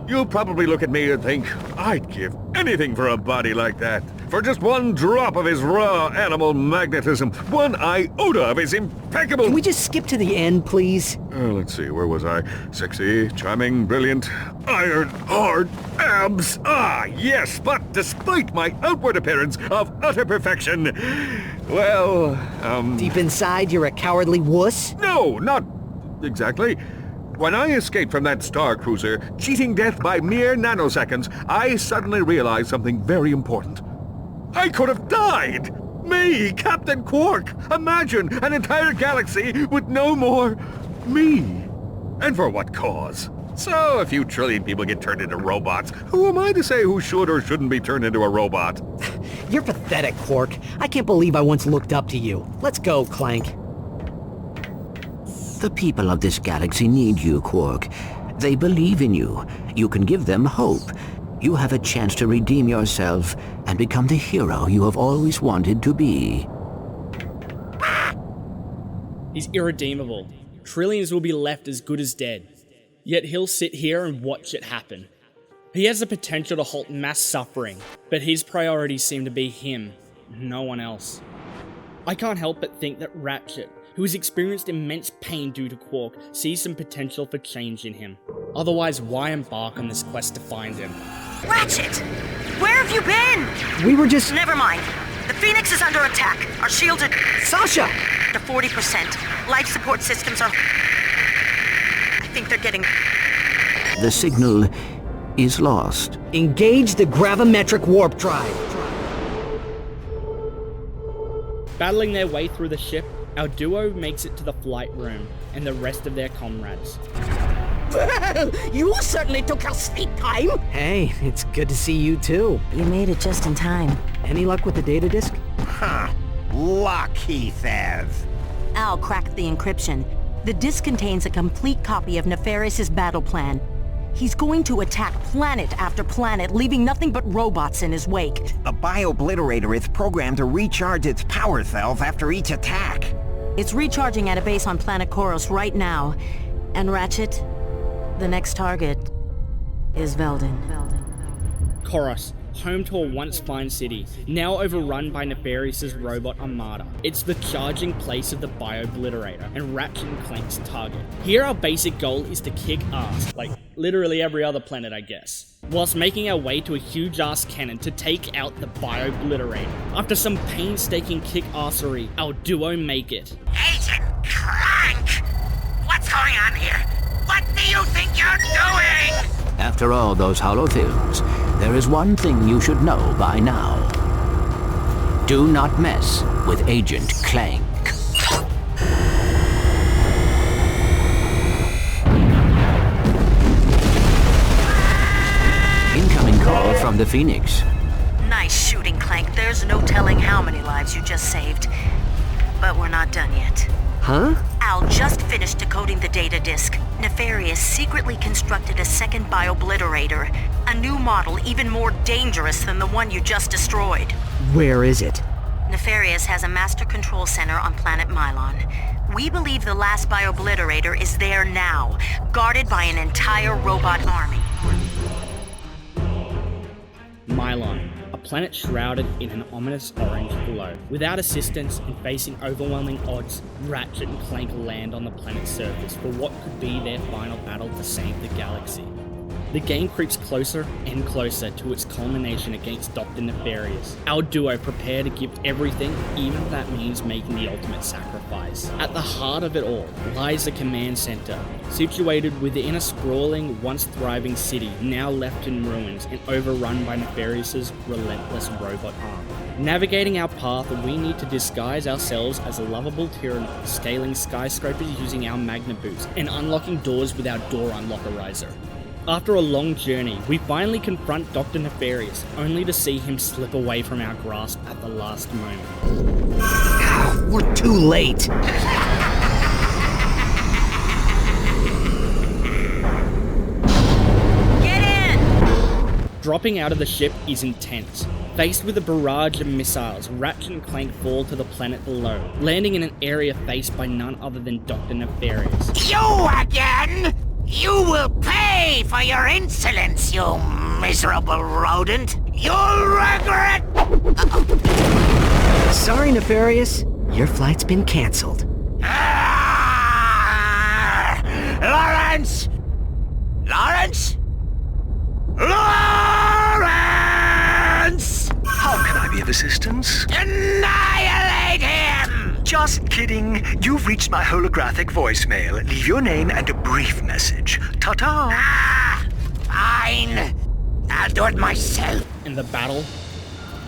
You'll probably look at me and think, I'd give anything for a body like that. For just one drop of his raw animal magnetism, one iota of his impeccable... Can we just skip to the end, please? Let's see, where was I? Sexy, charming, brilliant, iron, hard, abs. Ah, yes, but despite my outward appearance of utter perfection, well, Deep inside, you're a cowardly wuss? No, not exactly. When I escaped from that star cruiser, cheating death by mere nanoseconds, I suddenly realized something very important. I could have died! Me, Captain Qwark! Imagine an entire galaxy with no more me! And for what cause? So, a few trillion people get turned into robots. Who am I to say who should or shouldn't be turned into a robot? You're pathetic, Qwark. I can't believe I once looked up to you. Let's go, Clank. The people of this galaxy need you, Qwark. They believe in you. You can give them hope. You have a chance to redeem yourself and become the hero you have always wanted to be. He's irredeemable. Trillions will be left as good as dead. Yet he'll sit here and watch it happen. He has the potential to halt mass suffering, but his priorities seem to be him, no one else. I can't help but think that Ratchet, who has experienced immense pain due to Qwark, sees some potential for change in him. Otherwise, why embark on this quest to find him? Ratchet! Where have you been? We were just... Never mind. The Phoenix is under attack. Our shields are... Sasha! To 40%. Life support systems are... I think they're getting... The signal is lost. Engage the gravimetric warp drive. Battling their way through the ship, our duo makes it to the flight room and the rest of their comrades. Well, you certainly took your sweet time. Hey, it's good to see you too. You made it just in time. Any luck with the data disk? Huh. Lucky Thev. Al cracked the encryption. The disk contains a complete copy of Nefarious' battle plan. He's going to attack planet after planet, leaving nothing but robots in his wake. The Bio-Obliterator is programmed to recharge its power cells after each attack. It's recharging at a base on planet Koros right now. And Ratchet, the next target is Veldin. Koros, home to a once fine city, now overrun by Nefarious' robot armada. It's the charging place of the Bio-Obliterator and Ratchet & Clank's target. Here our basic goal is to kick ass, like literally every other planet I guess, whilst making our way to a huge ass cannon to take out the Bio-Obliterator. After some painstaking kick-assery, our duo make it. Agent Clank! What's going on here? What do you think you're doing? After all those hollow films, there is one thing you should know by now. Do not mess with Agent Clank. Incoming call from the Phoenix. Nice shooting, Clank. There's no telling how many lives you just saved. But we're not done yet. Huh? Al just finished decoding the data disk. Nefarious secretly constructed a second Bio-Obliterator. A new model even more dangerous than the one you just destroyed. Where is it? Nefarious has a master control center on planet Mylon. We believe the last Bio-Obliterator is there now, guarded by an entire robot army. Mylon, a planet shrouded in an ominous orange glow. Without assistance and facing overwhelming odds, Ratchet and Clank land on the planet's surface for what could be their final battle to save the galaxy. The game creeps closer and closer to its culmination against Dr. Nefarious. Our duo prepare to give everything, even if that means making the ultimate sacrifice. At the heart of it all lies the command center, situated within a sprawling, once thriving city, now left in ruins and overrun by Nefarious' relentless robot arm. Navigating our path, we need to disguise ourselves as a lovable tyranny, scaling skyscrapers using our magna boots, and unlocking doors with our door unlockerizer. After a long journey, we finally confront Dr. Nefarious, only to see him slip away from our grasp at the last moment. We're too late. Get in! Dropping out of the ship is intense. Faced with a barrage of missiles, Ratchet and Clank fall to the planet below, landing in an area faced by none other than Dr. Nefarious. You again? You will pay for your insolence, you miserable rodent! You'll regret... Sorry, Nefarious. Your flight's been cancelled. Lawrence! Lawrence? Lawrence! How can I be of assistance? Annihilate him! Just kidding. You've reached my holographic voicemail. Leave your name and a brief message. Ta-ta! Fine. I'll do it myself. And the battle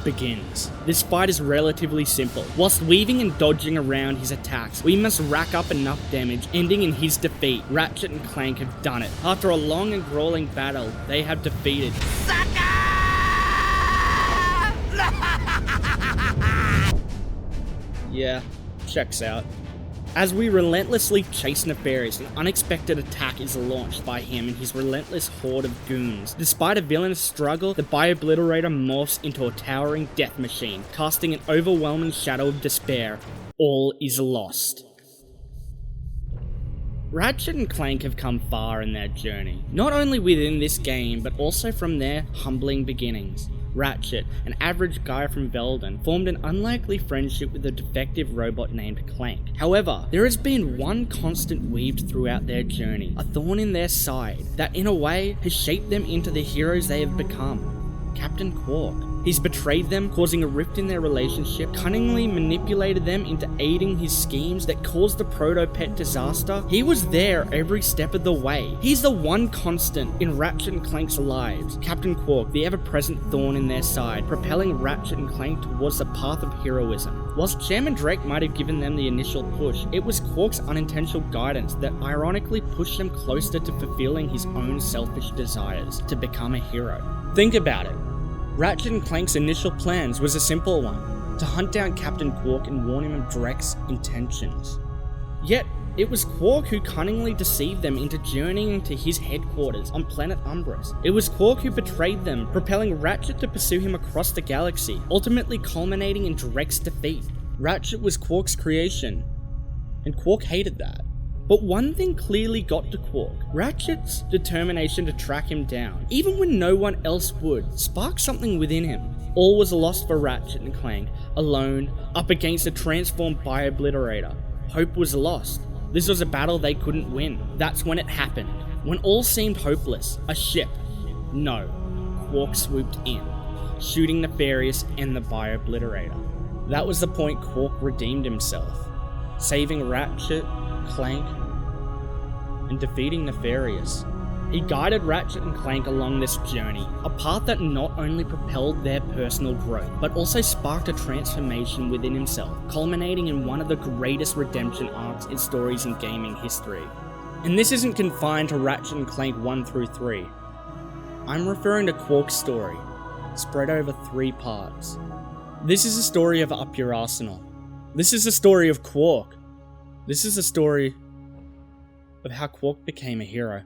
begins. This fight is relatively simple. Whilst weaving and dodging around his attacks, we must rack up enough damage, ending in his defeat. Ratchet and Clank have done it. After a long and grueling battle, they have defeated Yeah, checks out. As we relentlessly chase Nefarious, an unexpected attack is launched by him and his relentless horde of goons. Despite a villainous struggle, the Bio-Obliterator morphs into a towering death machine, casting an overwhelming shadow of despair. All is lost. Ratchet and Clank have come far in their journey, not only within this game, but also from their humbling beginnings. Ratchet, an average guy from Veldon, formed an unlikely friendship with a defective robot named Clank. However, there has been one constant weaved throughout their journey, a thorn in their side, that in a way has shaped them into the heroes they have become. Captain Qwark. He's betrayed them, causing a rift in their relationship, cunningly manipulated them into aiding his schemes that caused the proto-pet disaster. He was there every step of the way. He's the one constant in Ratchet and Clank's lives. Captain Qwark, the ever-present thorn in their side, propelling Ratchet and Clank towards the path of heroism. Whilst Chairman Drake might have given them the initial push, it was Qwark's unintentional guidance that ironically pushed them closer to fulfilling his own selfish desires, to become a hero. Think about it. Ratchet and Clank's initial plans was a simple one, to hunt down Captain Qwark and warn him of Drake's intentions. Yet, it was Qwark who cunningly deceived them into journeying to his headquarters on planet Umbris. It was Qwark who betrayed them, propelling Ratchet to pursue him across the galaxy, ultimately culminating in Drake's defeat. Ratchet was Qwark's creation, and Qwark hated that. But one thing clearly got to Qwark. Ratchet's determination to track him down, even when no one else would, sparked something within him. All was lost for Ratchet and Clank, alone, up against a transformed Bio-Obliterator. Hope was lost. This was a battle they couldn't win. That's when it happened. When all seemed hopeless, a ship. No. Qwark swooped in, shooting Nefarious and the Bio-Obliterator. That was the point Qwark redeemed himself, saving Ratchet, Clank, and defeating Nefarious. He guided Ratchet and Clank along this journey, a path that not only propelled their personal growth, but also sparked a transformation within himself, culminating in one of the greatest redemption arcs in stories in gaming history. And this isn't confined to Ratchet and Clank 1 through 3. I'm referring to Qwark's story, spread over 3 parts. This is a story of Up Your Arsenal. This is a story of Qwark. This is a story of how Qwark became a hero.